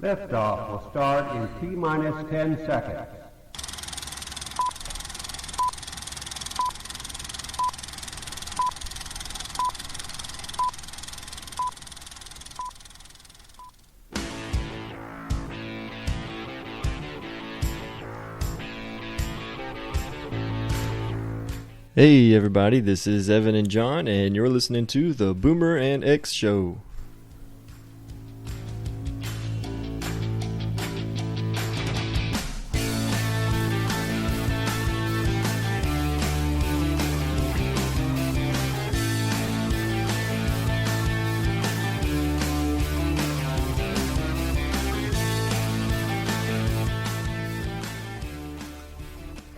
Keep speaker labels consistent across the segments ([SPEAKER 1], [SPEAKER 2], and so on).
[SPEAKER 1] Liftoff will start in T-minus 10 seconds.
[SPEAKER 2] Hey everybody, this is Evan and John, and you're listening to the Boomer and X Show.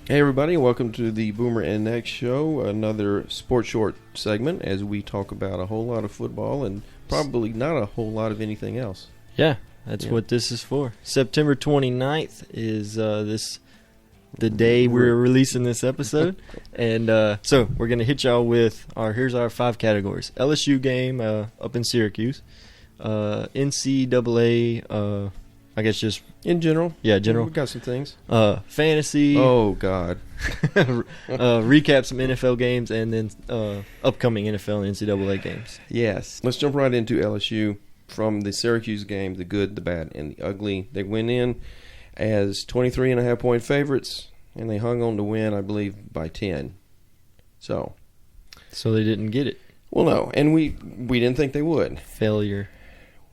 [SPEAKER 3] Hey everybody, welcome to the Boomer and X Show, another sports short segment as we talk about a whole lot of football and probably not a whole lot of anything else.
[SPEAKER 2] Yeah, that's what this is for. September 29th is the day we're releasing this episode. And so we're going to hit y'all with here's our 5 categories. LSU game up in Syracuse. NCAA, I guess just
[SPEAKER 3] in general.
[SPEAKER 2] Yeah, general.
[SPEAKER 3] We got some things.
[SPEAKER 2] Fantasy.
[SPEAKER 3] Oh, God.
[SPEAKER 2] Recap some NFL games and then upcoming NFL and NCAA games.
[SPEAKER 3] Yes. Let's jump right into LSU from the Syracuse game, the good, the bad, and the ugly. They went in as 23.5-point favorites, and they hung on to win, I believe, by 10. So
[SPEAKER 2] they didn't get it.
[SPEAKER 3] Well, no, and we didn't think they would.
[SPEAKER 2] Failure.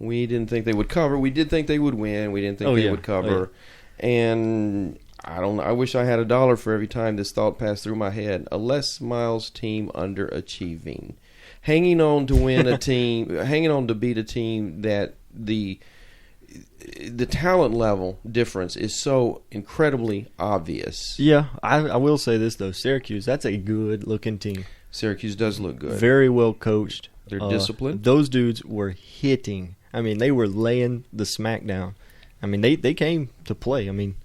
[SPEAKER 3] We didn't think they would cover. We did think they would win. We didn't think they would cover. And I don't know. I wish I had $1 for every time this thought passed through my head. A Les Miles team underachieving. Hanging on to win a team, hanging on to beat a team that the talent level difference is so incredibly obvious.
[SPEAKER 2] Yeah, I will say this, though. Syracuse, that's a good-looking team.
[SPEAKER 3] Syracuse does look good.
[SPEAKER 2] Very well coached.
[SPEAKER 3] They're disciplined.
[SPEAKER 2] Those dudes were hitting. I mean, they were laying the smack down. I mean, they came to play. I mean,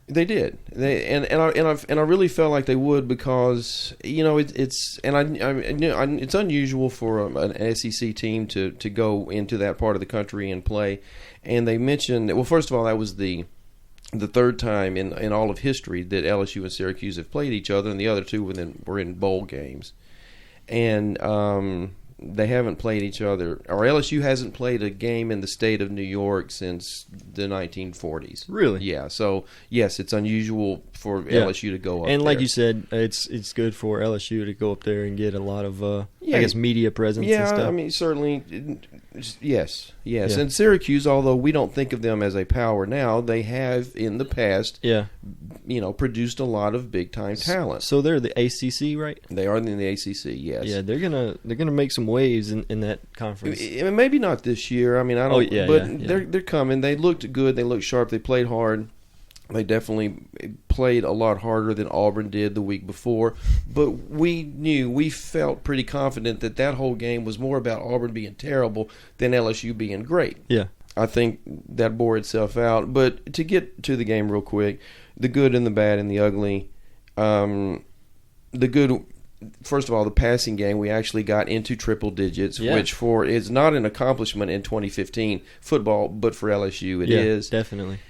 [SPEAKER 3] they did. I really felt like they would because it's unusual for an SEC team to go into that part of the country and play. And they mentioned, well, first of all, that was the third time in all of history that LSU and Syracuse have played each other, and the other two were in bowl games. And they haven't played each other, or LSU hasn't played a game in the state of New York since the 1940s.
[SPEAKER 2] Really?
[SPEAKER 3] Yeah. So yes, it's unusual for LSU to go up.
[SPEAKER 2] And
[SPEAKER 3] there.
[SPEAKER 2] like you said, it's good for LSU to go up there and get a lot of I guess media presence. and stuff.
[SPEAKER 3] I mean certainly, yes.
[SPEAKER 2] Yeah.
[SPEAKER 3] And Syracuse, although we don't think of them as a power now, they have in the past, produced a lot of big time talent.
[SPEAKER 2] So they're the ACC, right?
[SPEAKER 3] They are in the ACC. Yes.
[SPEAKER 2] Yeah, they're gonna make some waves in that conference.
[SPEAKER 3] Maybe not this year. I mean, I don't. They're coming. They looked good. They looked sharp. They played hard. They definitely played a lot harder than Auburn did the week before. But we felt pretty confident that whole game was more about Auburn being terrible than LSU being great.
[SPEAKER 2] Yeah. I
[SPEAKER 3] think that bore itself out. But to get to the game real quick, the good and the bad and the ugly. The good, first of all, the passing game, we actually got into triple digits, which is not an accomplishment in 2015 football, but for LSU it is.
[SPEAKER 2] Definitely.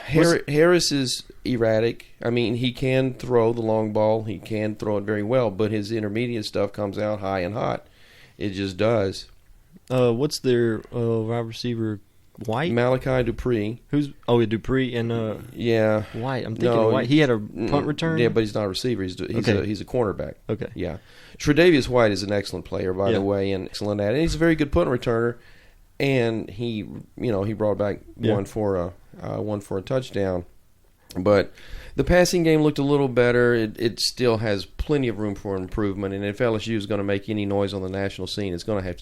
[SPEAKER 3] Harris is erratic. I mean, he can throw the long ball. He can throw it very well, but his intermediate stuff comes out high and hot. It just does.
[SPEAKER 2] What's their wide receiver? White?
[SPEAKER 3] Malachi Dupree.
[SPEAKER 2] Dupree and White. I'm thinking White. He had a punt return.
[SPEAKER 3] Yeah, but he's not a receiver. He's a cornerback.
[SPEAKER 2] Okay.
[SPEAKER 3] Yeah. Tre'Davious White is an excellent player, by the way, and excellent at it. And he's a very good punt returner. And he brought back one for a touchdown. But the passing game looked a little better. It still has plenty of room for improvement. And if LSU is going to make any noise on the national scene, it's going to have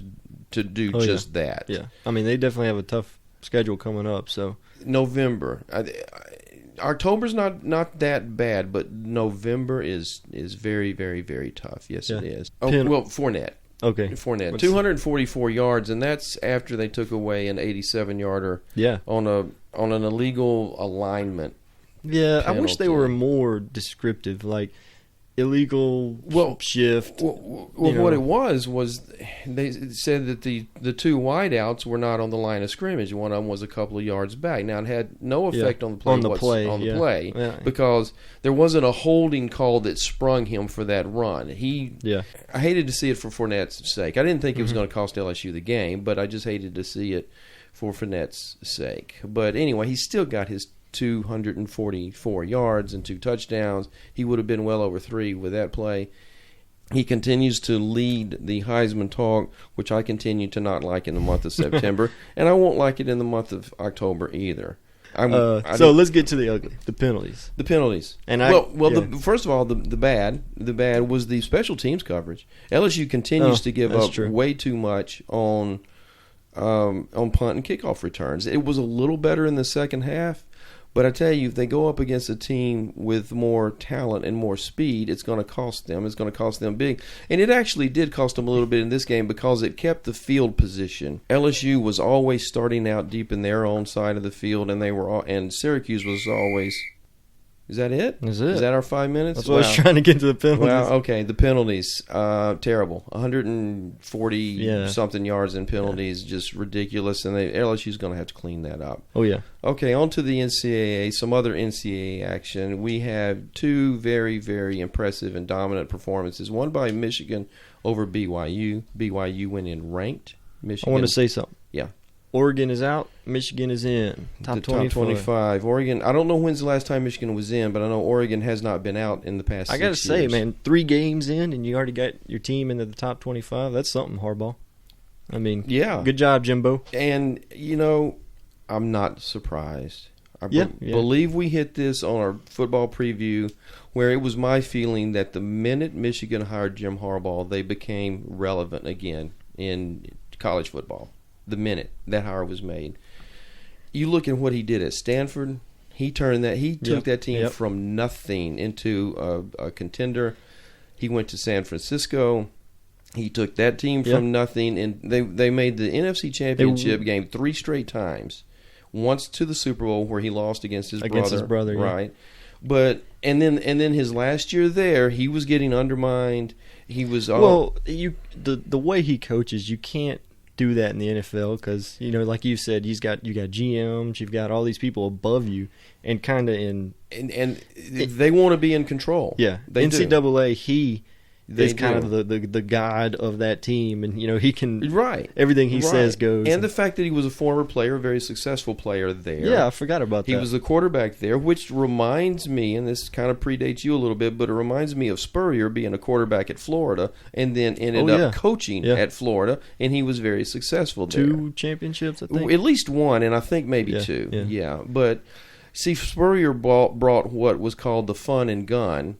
[SPEAKER 3] to do just that.
[SPEAKER 2] Yeah. I mean, they definitely have a tough schedule coming up. So
[SPEAKER 3] November. October's not that bad, but November is very, very, very tough. Yes, it is. Fournette.
[SPEAKER 2] Okay.
[SPEAKER 3] Fournette, 244 yards, and that's after they took away an 87-yarder on an illegal alignment.
[SPEAKER 2] Yeah,
[SPEAKER 3] penalty.
[SPEAKER 2] I wish they were more descriptive. Like, illegal shift.
[SPEAKER 3] Well, what it was they said that the two wideouts were not on the line of scrimmage. One of them was a couple of yards back. Now, it had no effect on the play, because there wasn't a holding call that sprung him for that run. I hated to see it for Fournette's sake. I didn't think it was going to cost LSU the game, but I just hated to see it for Fournette's sake. But anyway, he still got his 244 yards and 2 touchdowns. He would have been well over 3 with that play. He continues to lead the Heisman talk, which I continue to not like in the month of September, and I won't like it in the month of October either.
[SPEAKER 2] So let's get to the ugly, the penalties.
[SPEAKER 3] The penalties. And first of all, the bad was the special teams coverage. LSU continues to give up way too much on punt and kickoff returns. It was a little better in the second half. But I tell you, if they go up against a team with more talent and more speed, it's going to cost them. It's going to cost them big. And it actually did cost them a little bit in this game because it kept the field position. LSU was always starting out deep in their own side of the field, and Syracuse was always... Is that it?
[SPEAKER 2] Is
[SPEAKER 3] that our 5 minutes?
[SPEAKER 2] That's what I was trying to get to the penalties.
[SPEAKER 3] Well, okay, the penalties. Terrible. 140-something yards in penalties, just ridiculous, and LSU's going to have to clean that up.
[SPEAKER 2] Oh, yeah.
[SPEAKER 3] Okay, on to the NCAA, some other NCAA action. We have 2 very, very impressive and dominant performances. One by Michigan over BYU. BYU went in ranked. Michigan.
[SPEAKER 2] I want to say something.
[SPEAKER 3] Yeah.
[SPEAKER 2] Oregon is out. Michigan is in. Top
[SPEAKER 3] 25. Oregon, I don't know when's the last time Michigan was in, but I know Oregon has not been out in the past 6 years.
[SPEAKER 2] I got to say, man, 3 games in and you already got your team into the top 25. That's something, Harbaugh. I mean, good job, Jimbo.
[SPEAKER 3] And, I'm not surprised. I believe we hit this on our football preview where it was my feeling that the minute Michigan hired Jim Harbaugh, they became relevant again in college football. The minute that hire was made. You look at what he did at Stanford. He took that team from nothing into a contender. He went to San Francisco. He took that team from nothing, and they made the NFC Championship game 3 straight times. Once to the Super Bowl where he lost against his brother, right? But and then his last year there, he was getting undermined. He was
[SPEAKER 2] the way he coaches, you can't do that in the NFL because like you said, you got GMs, you've got all these people above you, and kind of
[SPEAKER 3] they want to be in control.
[SPEAKER 2] Yeah,
[SPEAKER 3] they
[SPEAKER 2] NCAA is kind of the guide of that team, and he can everything he says goes.
[SPEAKER 3] And the fact that he was a former player, a very successful player there.
[SPEAKER 2] Yeah, I forgot about that.
[SPEAKER 3] He was the quarterback there, which reminds me, and this kind of predates you a little bit, but it reminds me of Spurrier being a quarterback at Florida and then ended up coaching at Florida, and he was very successful there.
[SPEAKER 2] 2 championships, I think.
[SPEAKER 3] At least 1, and I think maybe 2. Yeah, but see, Spurrier brought what was called the fun and gun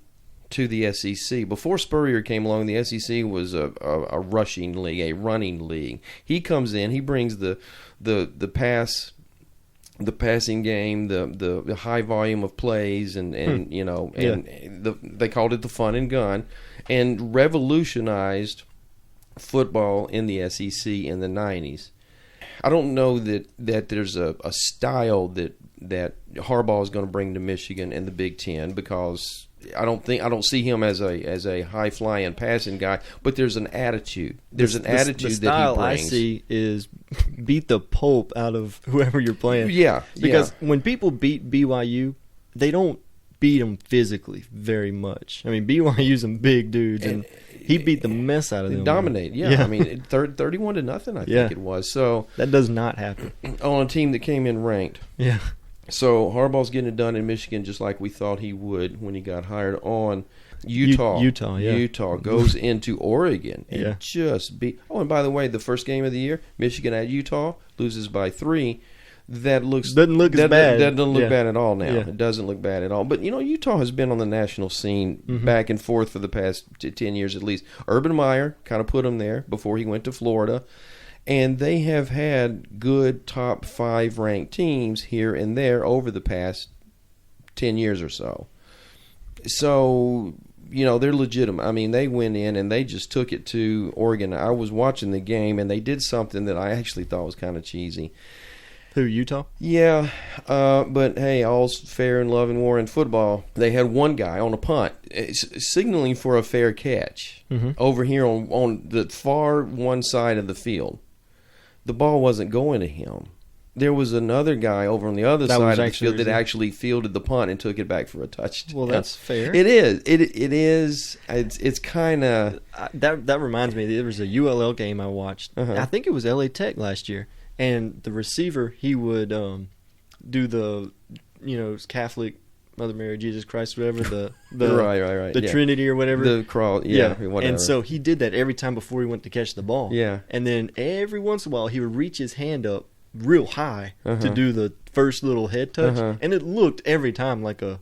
[SPEAKER 3] to the SEC. Before Spurrier came along, the SEC was a rushing league, a running league. He comes in, he brings the passing game, the high volume of plays, and they called it the fun and gun, and revolutionized football in the SEC in the 90s. I don't know that there's a style that Harbaugh is going to bring to Michigan and the Big Ten, because I don't see him as a high flying passing guy, but there's an attitude. There's an attitude
[SPEAKER 2] the style
[SPEAKER 3] that he brings.
[SPEAKER 2] I see is beat the pulp out of whoever you're playing.
[SPEAKER 3] Yeah,
[SPEAKER 2] because when people beat BYU, they don't beat them physically very much. I mean, BYU's some big dudes, and he beat the mess out of them.
[SPEAKER 3] Dominate, yeah. I mean, 31-0, I think it was. So
[SPEAKER 2] that does not happen
[SPEAKER 3] on a team that came in ranked.
[SPEAKER 2] Yeah.
[SPEAKER 3] So Harbaugh's getting it done in Michigan just like we thought he would when he got hired on. Utah goes into Oregon and just beat. Oh, and by the way, the first game of the year, Michigan at Utah, loses by 3. That doesn't look bad. That doesn't look bad at all now. It doesn't look bad at all. But Utah has been on the national scene back and forth for the past 10 years at least. Urban Meyer kind of put him there before he went to Florida. And they have had good top 5 ranked teams here and there over the past 10 years or so. So, they're legitimate. I mean, they went in and they just took it to Oregon. I was watching the game, and they did something that I actually thought was kind of cheesy.
[SPEAKER 2] Who, Utah?
[SPEAKER 3] Yeah, but hey, all's fair in love and war in football. They had one guy on a punt signaling for a fair catch over here on the far one side of the field. The ball wasn't going to him. There was another guy over on the other side of the field that actually fielded the punt and took it back for a touchdown.
[SPEAKER 2] Well, that's fair.
[SPEAKER 3] It is. It is. It's kind of...
[SPEAKER 2] That reminds me, there was a ULL game I watched. I think it was LA Tech last year. And the receiver, he would do the, Catholic Mother Mary, Jesus Christ, whatever, the
[SPEAKER 3] right.
[SPEAKER 2] the Trinity or whatever.
[SPEAKER 3] The crawl, whatever.
[SPEAKER 2] And so he did that every time before he went to catch the ball.
[SPEAKER 3] Yeah.
[SPEAKER 2] And then every once in a while, he would reach his hand up real high to do the first little head touch. And it looked every time like a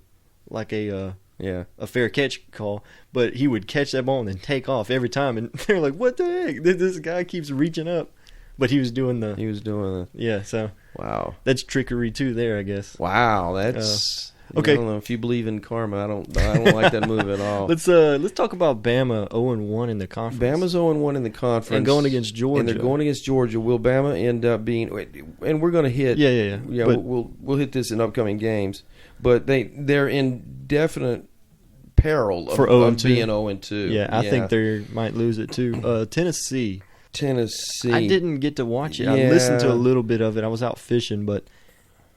[SPEAKER 2] fair catch call, but he would catch that ball and then take off every time. And they're like, what the heck? This guy keeps reaching up. But he was doing the... Yeah, so...
[SPEAKER 3] Wow.
[SPEAKER 2] That's trickery, too, there, I guess.
[SPEAKER 3] Wow, that's...
[SPEAKER 2] okay.
[SPEAKER 3] I don't know. If you believe in karma, I don't like that move at all.
[SPEAKER 2] Let's talk about Bama 0-1 in the conference.
[SPEAKER 3] Bama's 0-1 in the conference.
[SPEAKER 2] And going against Georgia.
[SPEAKER 3] And they're going against Georgia. Will Bama end up being... And we're going to hit...
[SPEAKER 2] Yeah.
[SPEAKER 3] Yeah, we'll hit this in upcoming games. But they're in definite peril of being 0-2.
[SPEAKER 2] Yeah, I think they might lose it, too. Tennessee. I didn't get to watch it.
[SPEAKER 3] Yeah.
[SPEAKER 2] I listened to a little bit of it. I was out fishing, but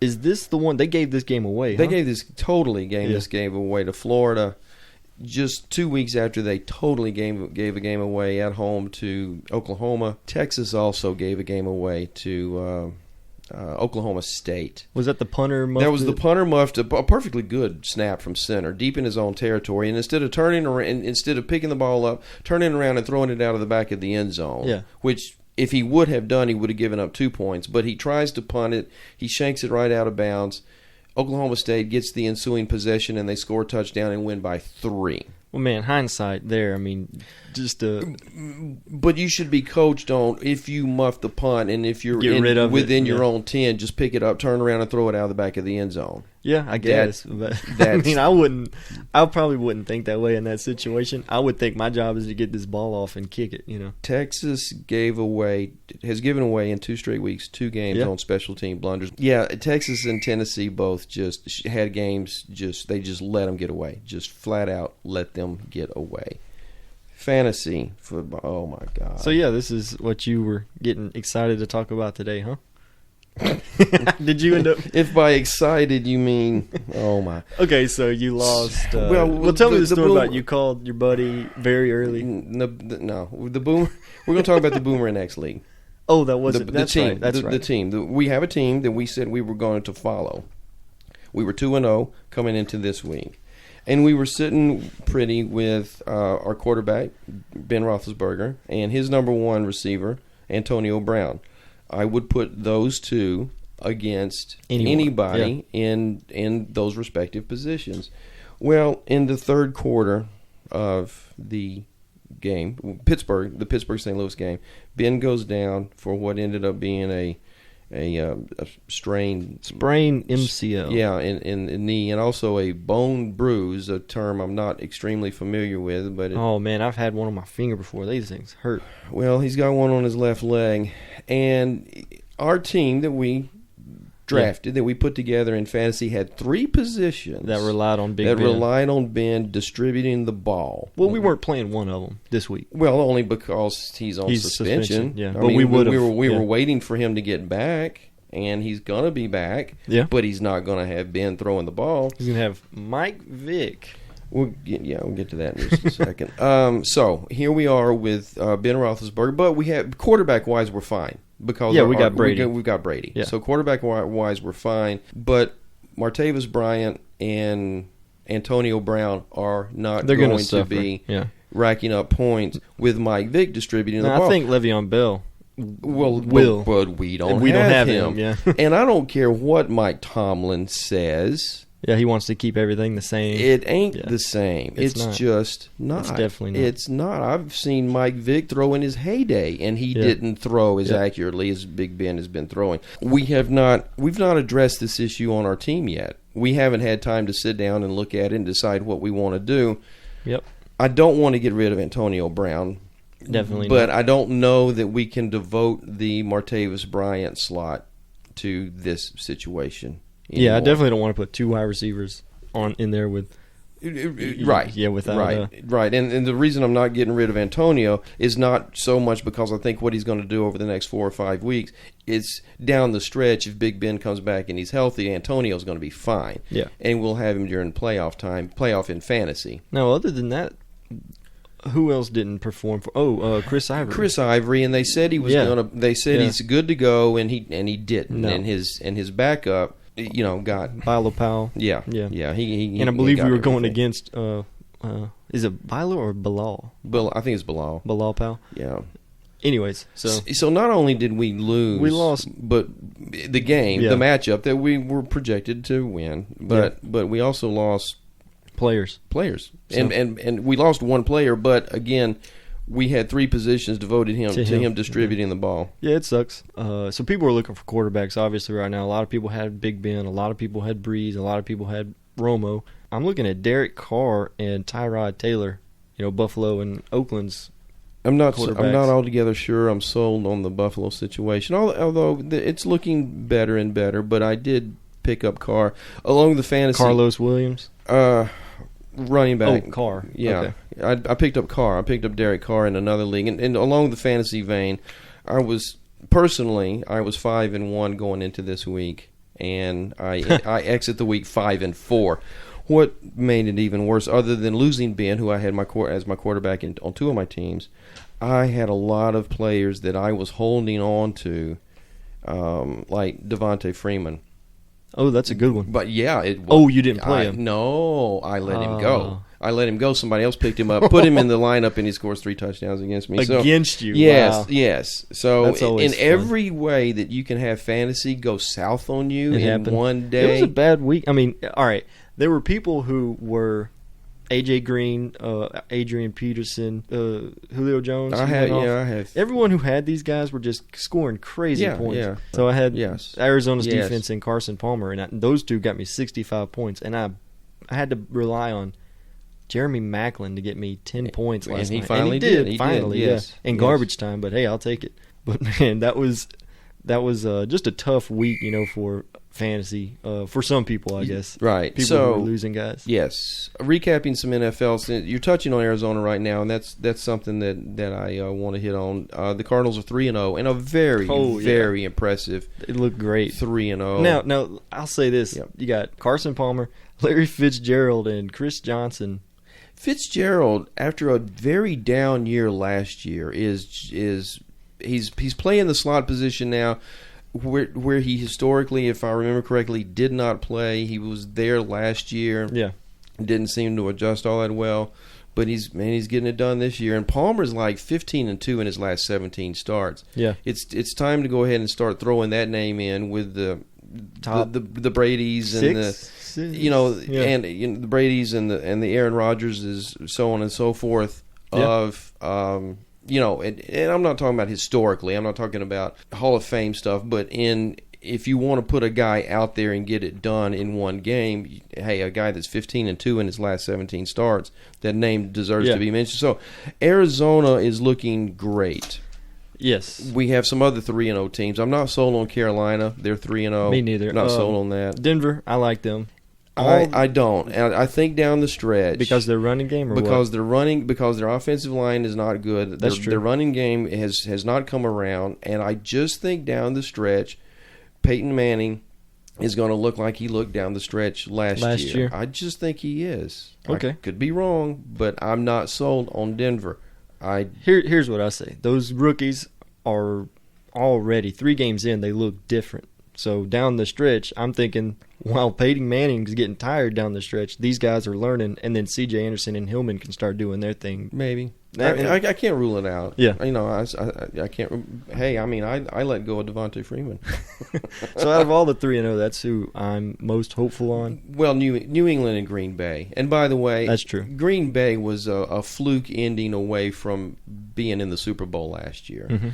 [SPEAKER 2] is this the one? They gave this game away,
[SPEAKER 3] They gave this game away to Florida just 2 weeks after they totally gave a game away at home to Oklahoma. Texas also gave a game away to Oklahoma State.
[SPEAKER 2] Was that the punter muffed?
[SPEAKER 3] That was the punter muffed a perfectly good snap from center, deep in his own territory, and instead of picking the ball up, turning around and throwing it out of the back of the end zone, which if he would have done, he would have given up 2 points. But he tries to punt it, he shanks it right out of bounds. Oklahoma State gets the ensuing possession, and they score a touchdown and win by 3.
[SPEAKER 2] Well, man, hindsight there. I mean,
[SPEAKER 3] But you should be coached on if you muff the punt and if you're within your own 10, just pick it up, turn around, and throw it out of the back of the end zone.
[SPEAKER 2] Yeah, I guess. But I mean, I probably wouldn't think that way in that situation. I would think my job is to get this ball off and kick it,
[SPEAKER 3] Texas has given away in 2 straight weeks 2 games on special team blunders. Yeah, Texas and Tennessee both just had games, they just let them get away. Just flat out let them get away. Fantasy football, oh my God.
[SPEAKER 2] So yeah, this is what you were getting excited to talk about today, huh? Did you end up...
[SPEAKER 3] If by excited you mean, oh my.
[SPEAKER 2] Okay, so you lost... well, tell me the story about you called your buddy very early.
[SPEAKER 3] No, the Boomer... We're going to talk about the Boomer and X League.
[SPEAKER 2] Oh, that wasn't...
[SPEAKER 3] That's team, right. That's right. The team. We have a team that we said we were going to follow. We were 2-0 coming into this week. And we were sitting pretty with our quarterback, Ben Roethlisberger, and his number 1 receiver, Antonio Brown. I would put those two against anybody in those respective positions. Well, in the third quarter of the game, the Pittsburgh-St. Louis game, Ben goes down for what ended up being a sprain
[SPEAKER 2] MCL.
[SPEAKER 3] Yeah, in the knee, and also a bone bruise, a term I'm not extremely familiar with. But
[SPEAKER 2] oh man, I've had one on my finger before. These things hurt.
[SPEAKER 3] Well, he's got one on his left leg, and our team that we drafted, that we put together in fantasy, had 3 positions
[SPEAKER 2] that relied on
[SPEAKER 3] Ben distributing the ball.
[SPEAKER 2] Well, we weren't playing one of them this week.
[SPEAKER 3] Well, only because he's on suspension.
[SPEAKER 2] Yeah,
[SPEAKER 3] but we were waiting for him to get back, and he's gonna be back.
[SPEAKER 2] Yeah,
[SPEAKER 3] but he's not gonna have Ben throwing the ball.
[SPEAKER 2] He's gonna have Mike Vick.
[SPEAKER 3] We'll get to that in just a second. So here we are with Ben Roethlisberger, but we have quarterback-wise we're fine because
[SPEAKER 2] we got Brady.
[SPEAKER 3] We've got Brady.
[SPEAKER 2] Yeah.
[SPEAKER 3] So quarterback-wise we're fine, but Martavis Bryant and Antonio Brown are not going to be racking up points with Mike Vick distributing the ball.
[SPEAKER 2] I think Le'Veon Bell will,
[SPEAKER 3] but we don't have him.
[SPEAKER 2] Yeah.
[SPEAKER 3] And I don't care what Mike Tomlin says.
[SPEAKER 2] Yeah, he wants to keep everything the same.
[SPEAKER 3] It ain't the same. It's just not.
[SPEAKER 2] It's definitely not.
[SPEAKER 3] It's not. I've seen Mike Vick throw in his heyday, and he didn't throw as accurately as Big Ben has been throwing. We've not addressed this issue on our team yet. We haven't had time to sit down and look at it and decide what we want to do.
[SPEAKER 2] Yep.
[SPEAKER 3] I don't want to get rid of Antonio Brown.
[SPEAKER 2] Definitely
[SPEAKER 3] But
[SPEAKER 2] not.
[SPEAKER 3] I don't know that we can devote the Martavis Bryant slot to this situation.
[SPEAKER 2] Yeah, I
[SPEAKER 3] anymore.
[SPEAKER 2] definitely don't want to put 2 wide receivers in there with.
[SPEAKER 3] Right.
[SPEAKER 2] Yeah, without
[SPEAKER 3] right. And the reason I'm not getting rid of Antonio is not so much because I think what he's going to do over the next 4 or 5 weeks. It's down the stretch. If Big Ben comes back and he's healthy, Antonio's going to be fine.
[SPEAKER 2] Yeah.
[SPEAKER 3] And we'll have him during playoff in fantasy.
[SPEAKER 2] Now, other than that, who else didn't perform for? Chris Ivory.
[SPEAKER 3] Chris Ivory, and they said he was gonna. They said he's good to go, and he didn't.
[SPEAKER 2] No.
[SPEAKER 3] And his backup, got
[SPEAKER 2] Bilo Powell.
[SPEAKER 3] yeah. He
[SPEAKER 2] And I believe
[SPEAKER 3] got
[SPEAKER 2] we were going
[SPEAKER 3] everything.
[SPEAKER 2] against. Is it Bilo or Bilal?
[SPEAKER 3] I think it's Bilal.
[SPEAKER 2] Bilal Powell.
[SPEAKER 3] Yeah.
[SPEAKER 2] Anyways, so
[SPEAKER 3] not only did we lose,
[SPEAKER 2] we lost,
[SPEAKER 3] but the game, the matchup that we were projected to win, but we also lost
[SPEAKER 2] players,
[SPEAKER 3] so, and we lost one player, but again, we had 3 positions devoted to him distributing the ball.
[SPEAKER 2] Yeah, it sucks. So people are looking for quarterbacks, obviously, right now. A lot of people had Big Ben, a lot of people had Breeze, a lot of people had Romo. I'm looking at Derek Carr and Tyrod Taylor, Buffalo and Oakland's.
[SPEAKER 3] I'm not altogether sure I'm sold on the Buffalo situation, although it's looking better and better. But I did pick up Carr along the fantasy.
[SPEAKER 2] Carlos Williams,
[SPEAKER 3] running back.
[SPEAKER 2] Oh, Carr.
[SPEAKER 3] Yeah,
[SPEAKER 2] okay.
[SPEAKER 3] I picked up Carr. I picked up Derek Carr in another league, and along the fantasy vein, I was 5-1 going into this week, and I exit the week 5-4. What made it even worse, other than losing Ben, who I had as my quarterback on 2 of my teams, I had a lot of players that I was holding on to, like Devontae Freeman.
[SPEAKER 2] Oh, that's a good one.
[SPEAKER 3] But yeah,
[SPEAKER 2] you didn't play him?
[SPEAKER 3] No, I let him go. I let him go. Somebody else picked him up, put him in the lineup, and he scores 3 touchdowns against me.
[SPEAKER 2] Against you?
[SPEAKER 3] Yes,
[SPEAKER 2] Wow.
[SPEAKER 3] yes. So
[SPEAKER 2] That's always fun.
[SPEAKER 3] every way that you can have fantasy go south on you one day.
[SPEAKER 2] It was a bad week. I mean, all right, there were people who were AJ Green, Adrian Peterson, Julio Jones.
[SPEAKER 3] I have.
[SPEAKER 2] Everyone who had these guys were just scoring crazy points.
[SPEAKER 3] Yeah.
[SPEAKER 2] So I had Arizona's
[SPEAKER 3] Yes.
[SPEAKER 2] defense and Carson Palmer, and those 2 got me 65 points, and I had to rely on Jeremy Maclin to get me 10 points last night.
[SPEAKER 3] Finally
[SPEAKER 2] and he did.
[SPEAKER 3] He
[SPEAKER 2] finally,
[SPEAKER 3] did, yes.
[SPEAKER 2] In garbage time, but hey, I'll take it. But man, that was just a tough week, for fantasy for some people, I guess.
[SPEAKER 3] Right.
[SPEAKER 2] People who are losing guys.
[SPEAKER 3] Yes. Recapping some NFL. You're touching on Arizona right now, and that's something that I want to hit on. The Cardinals are 3-0 and a very impressive.
[SPEAKER 2] It looked great.
[SPEAKER 3] 3-0.
[SPEAKER 2] Now I'll say this:
[SPEAKER 3] Yep.
[SPEAKER 2] You got Carson Palmer, Larry Fitzgerald, and Chris Johnson.
[SPEAKER 3] Fitzgerald, after a very down year last year, he's playing the slot position now. Where he historically, if I remember correctly, did not play. He was there last year.
[SPEAKER 2] Yeah.
[SPEAKER 3] Didn't seem to adjust all that well. But he's getting it done this year. And Palmer's like 15-2 in his last 17 starts.
[SPEAKER 2] Yeah.
[SPEAKER 3] It's time to go ahead and start throwing that name in with the Brady's and and the Brady's and the Aaron Rodgers is so on and so forth and I'm not talking about historically. I'm not talking about Hall of Fame stuff, but if you want to put a guy out there and get it done in one game, hey, a guy that's 15-2 in his last 17 starts, that name deserves to be mentioned. So Arizona is looking great.
[SPEAKER 2] Yes.
[SPEAKER 3] We have some other 3-0 teams. I'm not sold on Carolina. They're 3-0.
[SPEAKER 2] Me neither.
[SPEAKER 3] Not sold on that.
[SPEAKER 2] Denver, I like them.
[SPEAKER 3] I don't. And I think down the stretch,
[SPEAKER 2] because their running game,
[SPEAKER 3] because their offensive line is not good.
[SPEAKER 2] That's true.
[SPEAKER 3] Their running game has not come around, and I just think down the stretch, Peyton Manning is going to look like he looked down the stretch last year. I just think he is.
[SPEAKER 2] Okay,
[SPEAKER 3] I could be wrong, but I'm not sold on Denver.
[SPEAKER 2] Here's what I say: those rookies are already 3 games in. They look different. So down the stretch, I'm thinking while Peyton Manning's getting tired down the stretch, these guys are learning, and then C.J. Anderson and Hillman can start doing their thing.
[SPEAKER 3] Maybe. I can't rule it out.
[SPEAKER 2] Yeah.
[SPEAKER 3] I can't. Hey, I let go of Devontae Freeman.
[SPEAKER 2] So out of all the 3-0, that's who I'm most hopeful on.
[SPEAKER 3] Well, New England and Green Bay. And by the way,
[SPEAKER 2] that's true.
[SPEAKER 3] Green Bay was a fluke ending away from being in the Super Bowl last year.
[SPEAKER 2] Mm-hmm.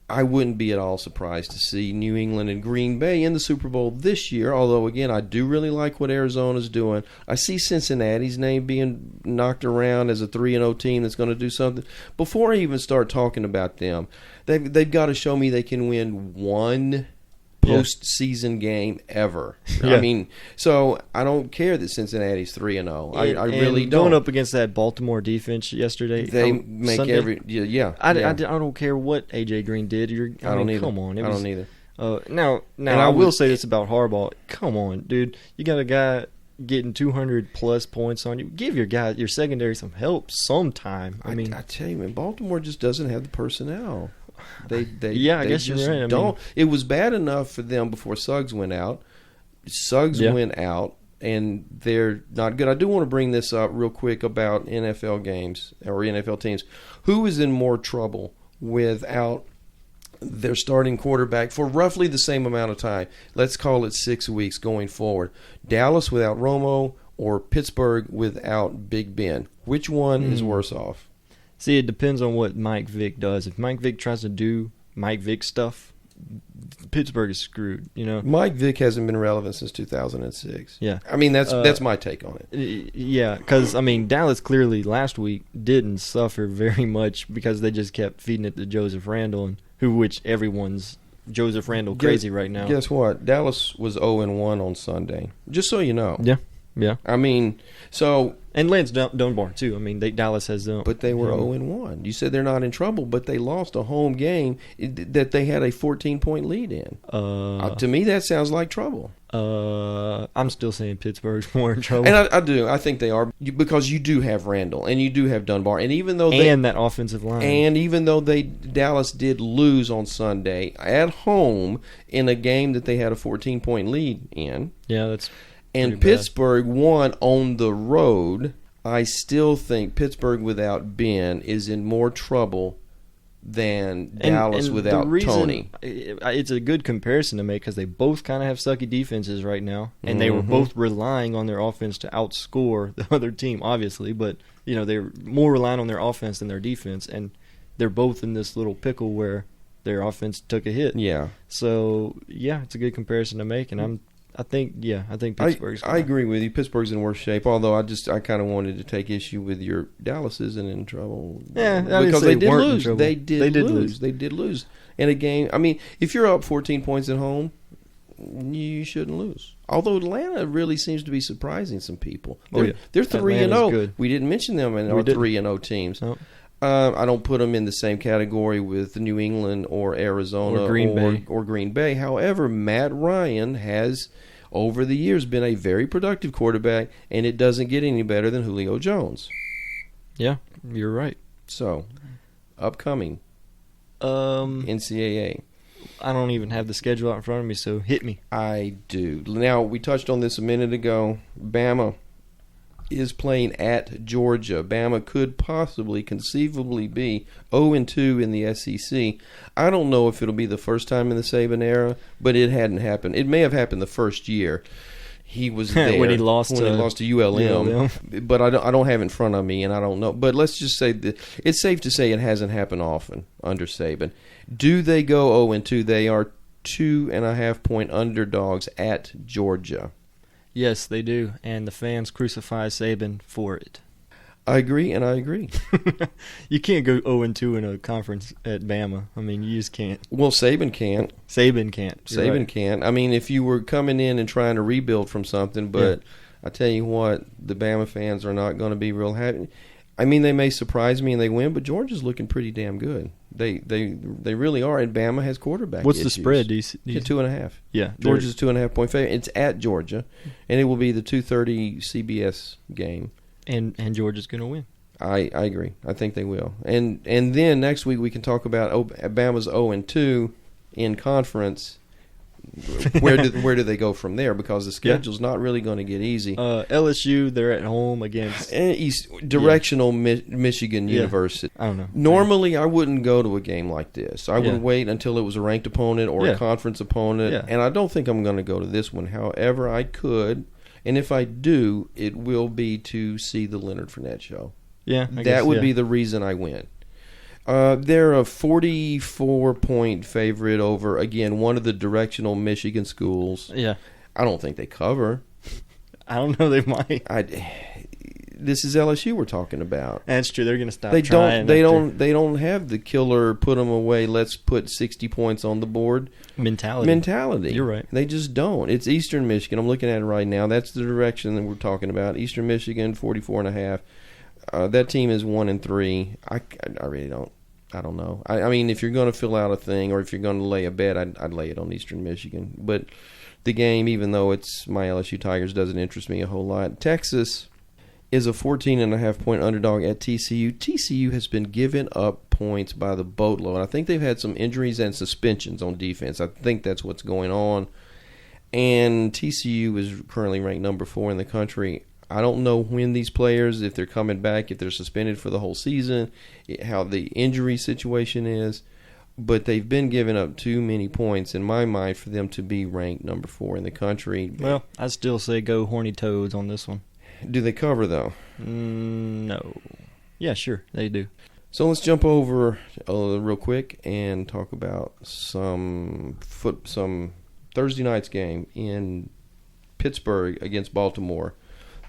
[SPEAKER 3] I wouldn't be at all surprised to see New England and Green Bay in the Super Bowl this year, although, again, I do really like what Arizona's doing. I see Cincinnati's name being knocked around as a 3-0 team that's going to do something. Before I even start talking about them, they've got to show me they can win one postseason game ever.
[SPEAKER 2] Yeah.
[SPEAKER 3] I mean, so I don't care that Cincinnati's 3-0. I really don't.
[SPEAKER 2] Going up against that Baltimore defense yesterday,
[SPEAKER 3] They make
[SPEAKER 2] Sunday,
[SPEAKER 3] every yeah.
[SPEAKER 2] I don't care what AJ Green did.
[SPEAKER 3] I don't either.
[SPEAKER 2] Come on,
[SPEAKER 3] I don't either.
[SPEAKER 2] Now I will say this about Harbaugh. Come on, dude. You got a guy getting 200-plus points on you. Give your secondary some help sometime. I mean,
[SPEAKER 3] I tell you, man, Baltimore just doesn't have the personnel. I
[SPEAKER 2] guess you're right.
[SPEAKER 3] Don't. It was bad enough for them before Suggs went out. Suggs went out, and they're not good. I do want to bring this up real quick about NFL games or NFL teams. Who is in more trouble without their starting quarterback for roughly the same amount of time? Let's call it 6 weeks going forward. Dallas without Romo or Pittsburgh without Big Ben. Which one is worse off?
[SPEAKER 2] See, it depends on what Mike Vick does. If Mike Vick tries to do Mike Vick stuff, Pittsburgh is screwed.
[SPEAKER 3] Mike Vick hasn't been relevant since 2006.
[SPEAKER 2] Yeah,
[SPEAKER 3] I mean that's my take on it.
[SPEAKER 2] Yeah, because Dallas clearly last week didn't suffer very much because they just kept feeding it to Joseph Randle, which everyone's Joseph Randle crazy right now.
[SPEAKER 3] Guess what? Dallas was 0-1 on Sunday. Just so you know.
[SPEAKER 2] Yeah.
[SPEAKER 3] I mean, so.
[SPEAKER 2] And Lance Dunbar, too. Dallas has them.
[SPEAKER 3] But they were 0-1. You said they're not in trouble, but they lost a home game that they had a 14-point lead in. To me, that sounds like trouble.
[SPEAKER 2] I'm still saying Pittsburgh's more in trouble.
[SPEAKER 3] And I do. I think they are because you do have Randall and you do have Dunbar. And even though
[SPEAKER 2] that offensive line.
[SPEAKER 3] And even though Dallas did lose on Sunday at home in a game that they had a 14-point lead in.
[SPEAKER 2] Yeah, that's
[SPEAKER 3] and Pittsburgh won on the road. I still think Pittsburgh without Ben is in more trouble than Dallas without Tony.
[SPEAKER 2] It's a good comparison to make because they both kind of have sucky defenses right now, and they were both relying on their offense to outscore the other team, obviously. But they're more relying on their offense than their defense, and they're both in this little pickle where their offense took a hit.
[SPEAKER 3] Yeah.
[SPEAKER 2] So it's a good comparison to make, and I think Pittsburgh's.
[SPEAKER 3] I agree with you. Pittsburgh's in worse shape. Although I kind of wanted to take issue with your Dallas isn't in trouble.
[SPEAKER 2] Yeah,
[SPEAKER 3] because they did lose. They did
[SPEAKER 2] lose.
[SPEAKER 3] They did lose in a game. I mean, if you're up 14 points at home, you shouldn't lose. Although Atlanta really seems to be surprising some people. They're 3-0. We didn't mention them in our 3-0 teams.
[SPEAKER 2] Nope.
[SPEAKER 3] I don't put them in the same category with New England or Arizona or Green Bay. However, Matt Ryan has, over the years, been a very productive quarterback, and it doesn't get any better than Julio Jones.
[SPEAKER 2] Yeah, you're right.
[SPEAKER 3] So, upcoming NCAA.
[SPEAKER 2] I don't even have the schedule out in front of me, so hit me.
[SPEAKER 3] I do. Now, we touched on this a minute ago. Bama is playing at Georgia. Bama could possibly, conceivably be 0-2 in the SEC. I don't know if it'll be the first time in the Saban era, but it hadn't happened. It may have happened the first year he was there
[SPEAKER 2] when he lost
[SPEAKER 3] to ULM. But I don't have it in front of me, and I don't know. But let's just say that it's safe to say it hasn't happened often under Saban. Do they go 0-2? They are 2.5-point underdogs at Georgia.
[SPEAKER 2] Yes, they do, and the fans crucify Saban for it.
[SPEAKER 3] I agree, and I agree.
[SPEAKER 2] You can't go 0-2 in a conference at Bama. You just can't.
[SPEAKER 3] Well, Saban can't.
[SPEAKER 2] Saban can't.
[SPEAKER 3] Saban can't. If you were coming in and trying to rebuild from something, but I tell you what, the Bama fans are not going to be real happy. They may surprise me and they win, but Georgia's looking pretty damn good. They really are, and Bama has quarterback
[SPEAKER 2] What's
[SPEAKER 3] issues.
[SPEAKER 2] the spread?
[SPEAKER 3] 2.5.
[SPEAKER 2] Yeah,
[SPEAKER 3] Georgia's 2.5-point favorite. It's at Georgia, and it will be the 2:30 CBS game.
[SPEAKER 2] And Georgia's going to win.
[SPEAKER 3] I agree. I think they will. And then next week we can talk about Bama's 0-2 in conference. Where do they go from there? Because the schedule's not really going to get easy.
[SPEAKER 2] LSU, they're at home against
[SPEAKER 3] Michigan University.
[SPEAKER 2] I don't know.
[SPEAKER 3] Normally, I wouldn't go to a game like this. I would wait until it was a ranked opponent or a conference opponent, and I don't think I'm going to go to this one. However, I could, and if I do, it will be to see the Leonard Fournette show.
[SPEAKER 2] Yeah,
[SPEAKER 3] that would be the reason I went. They're a 44-point favorite over, again, one of the directional Michigan schools.
[SPEAKER 2] Yeah.
[SPEAKER 3] I don't think they cover.
[SPEAKER 2] I don't know. They might.
[SPEAKER 3] this is LSU we're talking about.
[SPEAKER 2] That's true. They're going to stop
[SPEAKER 3] They
[SPEAKER 2] trying.
[SPEAKER 3] They don't have the killer put them away. Let's put 60 points on the board mentality.
[SPEAKER 2] You're right.
[SPEAKER 3] They just don't. It's Eastern Michigan. I'm looking at it right now. That's the direction that we're talking about. Eastern Michigan 44.5. That team is 1-3. I really don't. I don't know. I mean, if you're going to fill out a thing or if you're going to lay a bet, I'd lay it on Eastern Michigan. But the game, even though it's my LSU Tigers, doesn't interest me a whole lot. Texas is a 14.5-point underdog at TCU. TCU has been giving up points by the boatload. I think they've had some injuries and suspensions on defense. I think that's what's going on. And TCU is currently ranked number 4 in the country. I don't know when these players, if they're coming back, if they're suspended for the whole season, how the injury situation is. But they've been giving up too many points, in my mind, for them to be ranked number 4 in the country.
[SPEAKER 2] Well, I still say go Horny Toads on this one.
[SPEAKER 3] Do they cover, though?
[SPEAKER 2] No. Yeah, sure, they do.
[SPEAKER 3] So let's jump over real quick and talk about some Thursday night's game in Pittsburgh against Baltimore.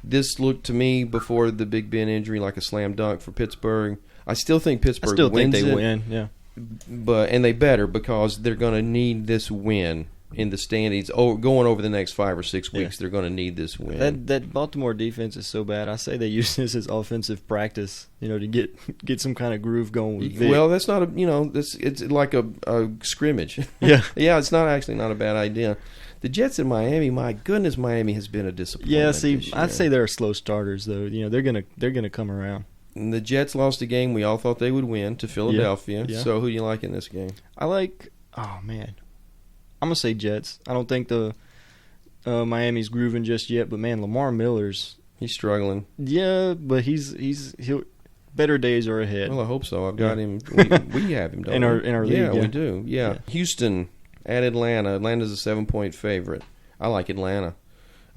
[SPEAKER 3] This looked to me, before the Big Ben injury, like a slam dunk for Pittsburgh. I still think Pittsburgh wins
[SPEAKER 2] they
[SPEAKER 3] it,
[SPEAKER 2] win, yeah.
[SPEAKER 3] And they better, because they're going to need this win in the standings. Going over the next 5 or 6 weeks, they're going to need this win.
[SPEAKER 2] That Baltimore defense is so bad. I say they use this as offensive practice, to get some kind of groove going with Vic.
[SPEAKER 3] Well, that's not it's like a scrimmage.
[SPEAKER 2] Yeah.
[SPEAKER 3] Yeah, it's not a bad idea. The Jets in Miami, my goodness, Miami has been a disappointment.
[SPEAKER 2] Yeah, see, I'd say they're slow starters though. They're gonna come around.
[SPEAKER 3] And the Jets lost a game we all thought they would win to Philadelphia.
[SPEAKER 2] Yeah.
[SPEAKER 3] So who do you like in this game?
[SPEAKER 2] I like. Oh man, I'm gonna say Jets. I don't think the Miami's grooving just yet, but man, Lamar Miller's
[SPEAKER 3] He's struggling.
[SPEAKER 2] Yeah, but he'll better days are ahead.
[SPEAKER 3] Well, I hope so. I've got him. We have him, don't
[SPEAKER 2] in
[SPEAKER 3] we?
[SPEAKER 2] our league.
[SPEAKER 3] Yeah, we do. Yeah. Houston at Atlanta. Atlanta's a 7-point favorite. I like Atlanta.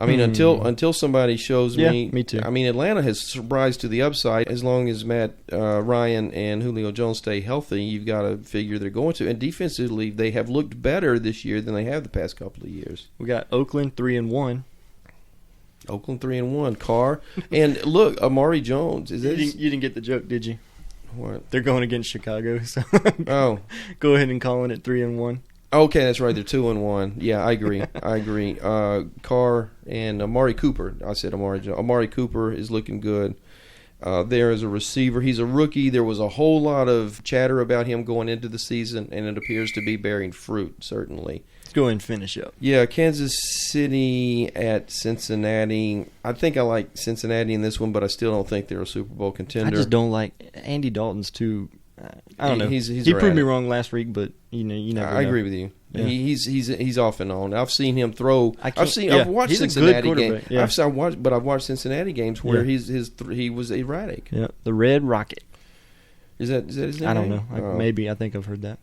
[SPEAKER 3] I mean, until somebody shows me.
[SPEAKER 2] Me too.
[SPEAKER 3] I mean, Atlanta has surprised to the upside. As long as Matt Ryan and Julio Jones stay healthy, you've got to figure they're going to. And defensively, they have looked better this year than they have the past couple of years.
[SPEAKER 2] We got Oakland 3-1.
[SPEAKER 3] Oakland 3-1. Carr. And look, Amari Jones.
[SPEAKER 2] You didn't get the joke, did you?
[SPEAKER 3] What?
[SPEAKER 2] They're going against Chicago, so
[SPEAKER 3] oh,
[SPEAKER 2] go ahead and call it 3-1.
[SPEAKER 3] Okay, that's right. They're 2-1. Yeah, I agree. Carr and Amari Cooper. I said Amari Jones. Amari Cooper is looking good. There as a receiver. He's a rookie. There was a whole lot of chatter about him going into the season, and it appears to be bearing fruit, certainly.
[SPEAKER 2] Let's go ahead and finish up.
[SPEAKER 3] Yeah, Kansas City at Cincinnati. I think I like Cincinnati in this one, but I still don't think they're a Super Bowl contender.
[SPEAKER 2] I just don't like Andy Dalton's too. I don't know.
[SPEAKER 3] He
[SPEAKER 2] proved me wrong last week, but you never know.
[SPEAKER 3] I agree with you.
[SPEAKER 2] Yeah.
[SPEAKER 3] He's off and on. I've seen him throw. I've watched
[SPEAKER 2] he's
[SPEAKER 3] Cincinnati games.
[SPEAKER 2] Yeah.
[SPEAKER 3] I've watched Cincinnati games where he was erratic.
[SPEAKER 2] Yeah, the Red Rocket.
[SPEAKER 3] Is that his name?
[SPEAKER 2] I don't know. Maybe I think I've heard that.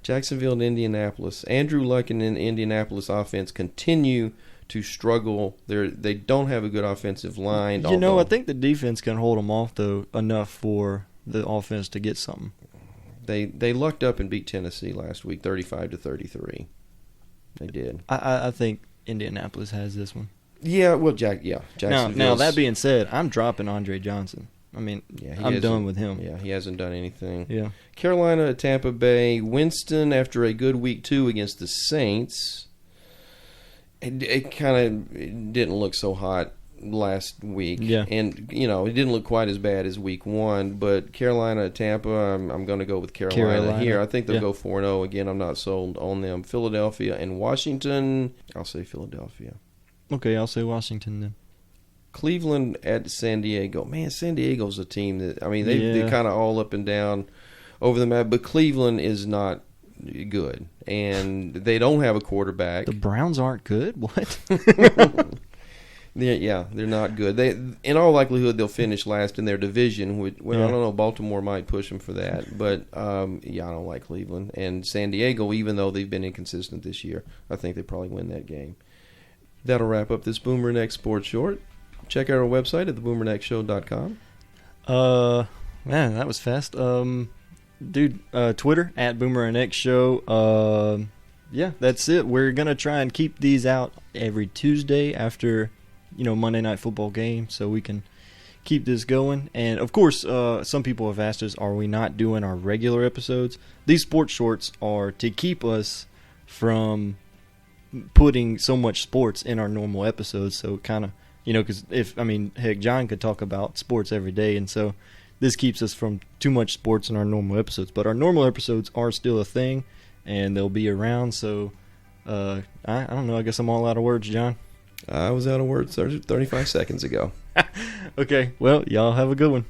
[SPEAKER 3] Jacksonville and Indianapolis. Andrew Luck and the Indianapolis offense continue to struggle. They don't have a good offensive line.
[SPEAKER 2] I think the defense can hold them off though enough for the offense to get something.
[SPEAKER 3] They lucked up and beat Tennessee last week, 35-33. They did.
[SPEAKER 2] I think Indianapolis has this one.
[SPEAKER 3] Yeah, well, Jacksonville.
[SPEAKER 2] Now that being said, I'm dropping Andre Johnson. I mean, I'm done with him.
[SPEAKER 3] Yeah, he hasn't done anything.
[SPEAKER 2] Yeah.
[SPEAKER 3] Carolina at Tampa Bay. Winston, after a good week 2 against the Saints, it kind of didn't look so hot last week.
[SPEAKER 2] Yeah.
[SPEAKER 3] And, it didn't look quite as bad as week 1. But Carolina at Tampa, I'm going to go with Carolina here. I think they'll go 4-0. Again, I'm not sold on them. Philadelphia and Washington. I'll say Philadelphia.
[SPEAKER 2] Okay, I'll say Washington then.
[SPEAKER 3] Cleveland at San Diego. Man, San Diego's a team that, they're kind of all up and down over the map, but Cleveland is not good, and they don't have a quarterback.
[SPEAKER 2] The Browns aren't good? What?
[SPEAKER 3] They're not good. In all likelihood, they'll finish last in their division. I don't know. Baltimore might push them for that, but I don't like Cleveland. And San Diego, even though they've been inconsistent this year, I think they probably win that game. That'll wrap up this Boomer and X Sports Short. Check out our website at theboomerandxshow.com.
[SPEAKER 2] Man, that was fast. Twitter at Boomer and X Show. That's it. We're gonna try and keep these out every Tuesday after Monday Night Football game, so we can keep this going. And of course, some people have asked us, are we not doing our regular episodes? These sports shorts are to keep us from putting so much sports in our normal episodes. So kind of, because heck, John could talk about sports every day, and so this keeps us from too much sports in our normal episodes. But our normal episodes are still a thing, and they'll be around. So I don't know. I guess I'm all out of words, John.
[SPEAKER 3] I was out of words 35 seconds ago.
[SPEAKER 2] Okay, well, y'all have a good one.